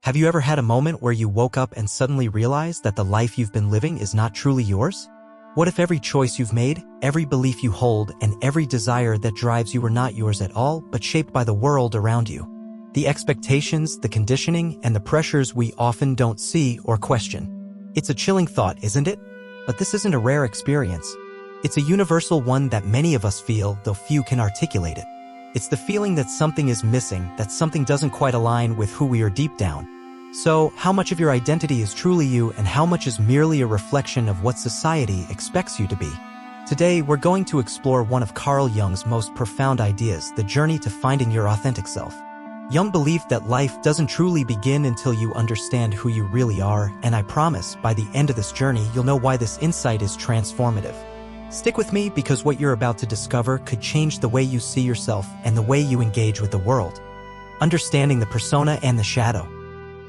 Have you ever had a moment where you woke up and suddenly realized that the life you've been living is not truly yours? What if every choice you've made, every belief you hold, and every desire that drives you were not yours at all, but shaped by the world around you? The expectations, the conditioning, and the pressures we often don't see or question. It's a chilling thought, isn't it? But this isn't a rare experience. It's a universal one that many of us feel, though few can articulate it. It's the feeling that something is missing, that something doesn't quite align with who we are deep down. So, how much of your identity is truly you and how much is merely a reflection of what society expects you to be? Today, we're going to explore one of Carl Jung's most profound ideas, the journey to finding your authentic self. Jung believed that life doesn't truly begin until you understand who you really are, and I promise, by the end of this journey, you'll know why this insight is transformative. Stick with me because what you're about to discover could change the way you see yourself and the way you engage with the world. Understanding the persona and the shadow.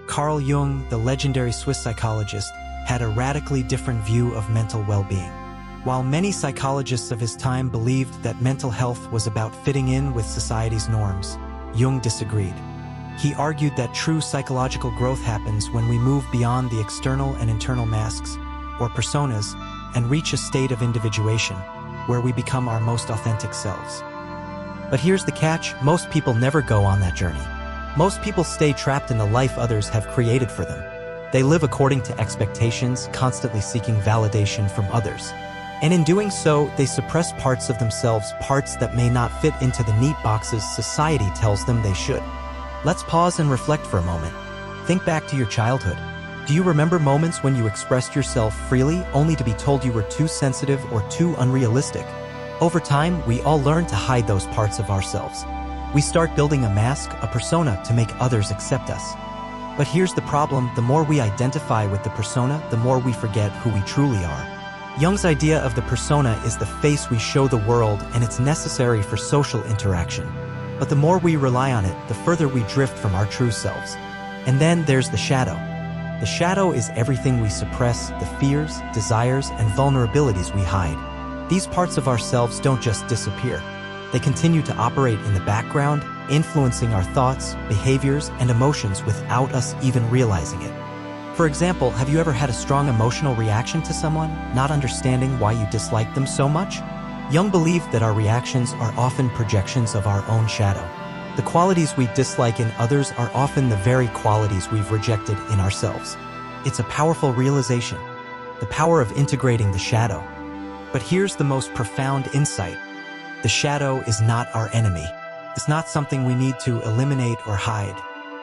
Carl Jung, the legendary Swiss psychologist, had a radically different view of mental well-being. While many psychologists of his time believed that mental health was about fitting in with society's norms, Jung disagreed. He argued that true psychological growth happens when we move beyond the external and internal masks, or personas, and reach a state of individuation, where we become our most authentic selves. But here's the catch: most people never go on that journey. Most people stay trapped in the life others have created for them. They live according to expectations, constantly seeking validation from others. And in doing so, they suppress parts of themselves, parts that may not fit into the neat boxes society tells them they should. Let's pause and reflect for a moment. Think back to your childhood. Do you remember moments when you expressed yourself freely, only to be told you were too sensitive or too unrealistic? Over time, we all learn to hide those parts of ourselves. We start building a mask, a persona, to make others accept us. But here's the problem: the more we identify with the persona, the more we forget who we truly are. Jung's idea of the persona is the face we show the world, and it's necessary for social interaction. But the more we rely on it, the further we drift from our true selves. And then there's the shadow. The shadow is everything we suppress, the fears, desires, and vulnerabilities we hide. These parts of ourselves don't just disappear. They continue to operate in the background, influencing our thoughts, behaviors, and emotions without us even realizing it. For example, have you ever had a strong emotional reaction to someone, not understanding why you dislike them so much? Jung believed that our reactions are often projections of our own shadow. The qualities we dislike in others are often the very qualities we've rejected in ourselves. It's a powerful realization, the power of integrating the shadow. But here's the most profound insight. The shadow is not our enemy. It's not something we need to eliminate or hide.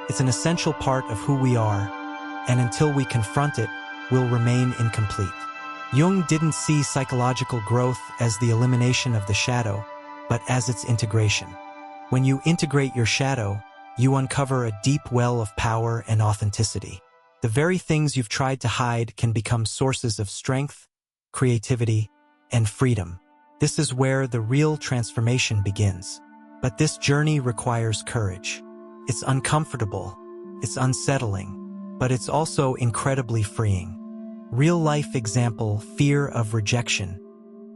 It's an essential part of who we are, and until we confront it, we'll remain incomplete. Jung didn't see psychological growth as the elimination of the shadow, but as its integration. When you integrate your shadow, you uncover a deep well of power and authenticity. The very things you've tried to hide can become sources of strength, creativity, and freedom. This is where the real transformation begins. But this journey requires courage. It's uncomfortable, it's unsettling, but it's also incredibly freeing. Real-life example: fear of rejection.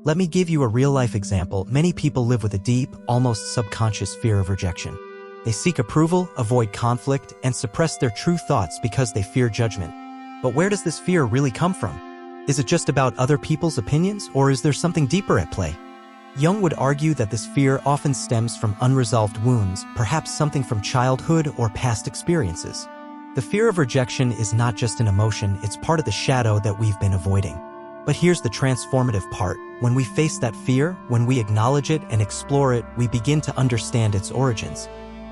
Let me give you a real-life example. Many people live with a deep, almost subconscious fear of rejection. They seek approval, avoid conflict, and suppress their true thoughts because they fear judgment. But where does this fear really come from? Is it just about other people's opinions, or is there something deeper at play? Jung would argue that this fear often stems from unresolved wounds, perhaps something from childhood or past experiences. The fear of rejection is not just an emotion, it's part of the shadow that we've been avoiding. But here's the transformative part. When we face that fear, when we acknowledge it and explore it, we begin to understand its origins.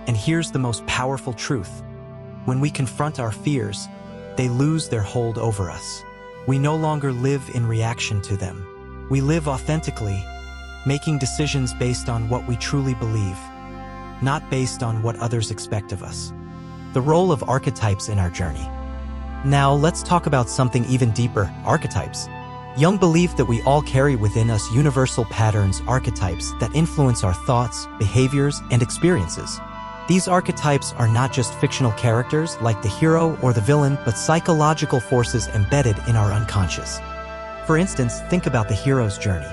And here's the most powerful truth. When we confront our fears, they lose their hold over us. We no longer live in reaction to them. We live authentically, making decisions based on what we truly believe, not based on what others expect of us. The role of archetypes in our journey. Now, let's talk about something even deeper: archetypes. Jung believed that we all carry within us universal patterns, archetypes, that influence our thoughts, behaviors, and experiences. These archetypes are not just fictional characters like the hero or the villain, but psychological forces embedded in our unconscious. For instance, think about the hero's journey.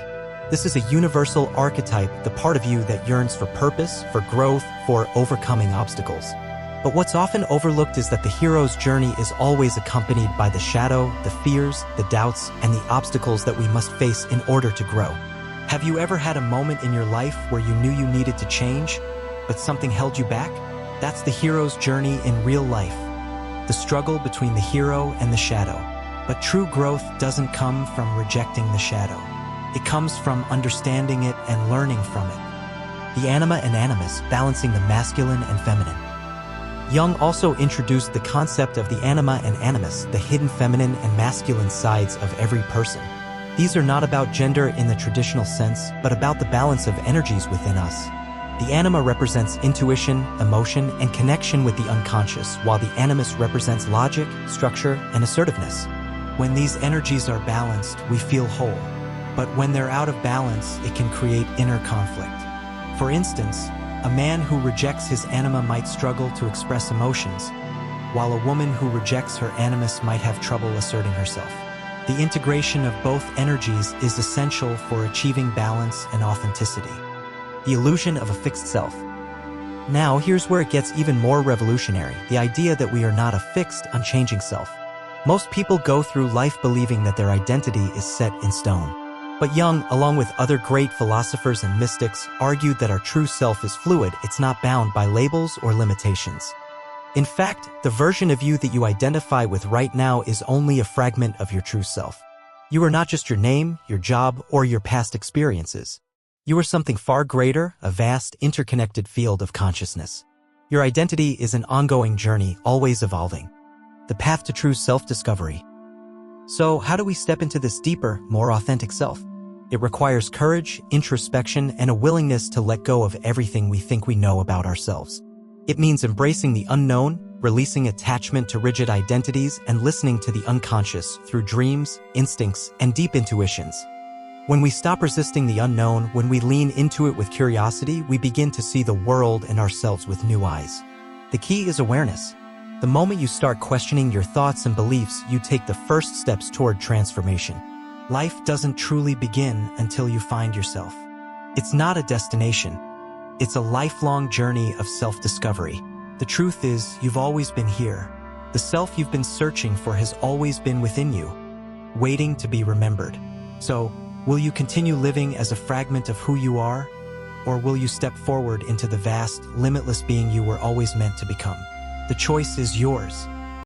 This is a universal archetype, the part of you that yearns for purpose, for growth, for overcoming obstacles. But what's often overlooked is that the hero's journey is always accompanied by the shadow, the fears, the doubts, and the obstacles that we must face in order to grow. Have you ever had a moment in your life where you knew you needed to change, but something held you back? That's the hero's journey in real life. The struggle between the hero and the shadow. But true growth doesn't come from rejecting the shadow. It comes from understanding it and learning from it. The anima and animus, balancing the masculine and feminine. Jung also introduced the concept of the anima and animus, the hidden feminine and masculine sides of every person. These are not about gender in the traditional sense, but about the balance of energies within us. The anima represents intuition, emotion, and connection with the unconscious, while the animus represents logic, structure, and assertiveness. When these energies are balanced, we feel whole. But when they're out of balance, it can create inner conflict. For instance, a man who rejects his anima might struggle to express emotions, while a woman who rejects her animus might have trouble asserting herself. The integration of both energies is essential for achieving balance and authenticity. The illusion of a fixed self. Now, here's where it gets even more revolutionary, the idea that we are not a fixed, unchanging self. Most people go through life believing that their identity is set in stone. But Jung, along with other great philosophers and mystics, argued that our true self is fluid, it's not bound by labels or limitations. In fact, the version of you that you identify with right now is only a fragment of your true self. You are not just your name, your job, or your past experiences. You are something far greater, a vast, interconnected field of consciousness. Your identity is an ongoing journey, always evolving. The path to true self-discovery. So, how do we step into this deeper, more authentic self? It requires courage, introspection, and a willingness to let go of everything we think we know about ourselves. It means embracing the unknown, releasing attachment to rigid identities, and listening to the unconscious through dreams, instincts, and deep intuitions. When we stop resisting the unknown, when we lean into it with curiosity, we begin to see the world and ourselves with new eyes. The key is awareness. The moment you start questioning your thoughts and beliefs, you take the first steps toward transformation. Life doesn't truly begin until you find yourself. It's not a destination. It's a lifelong journey of self-discovery. The truth is, you've always been here. The self you've been searching for has always been within you, waiting to be remembered. So, will you continue living as a fragment of who you are? Or will you step forward into the vast, limitless being you were always meant to become? The choice is yours.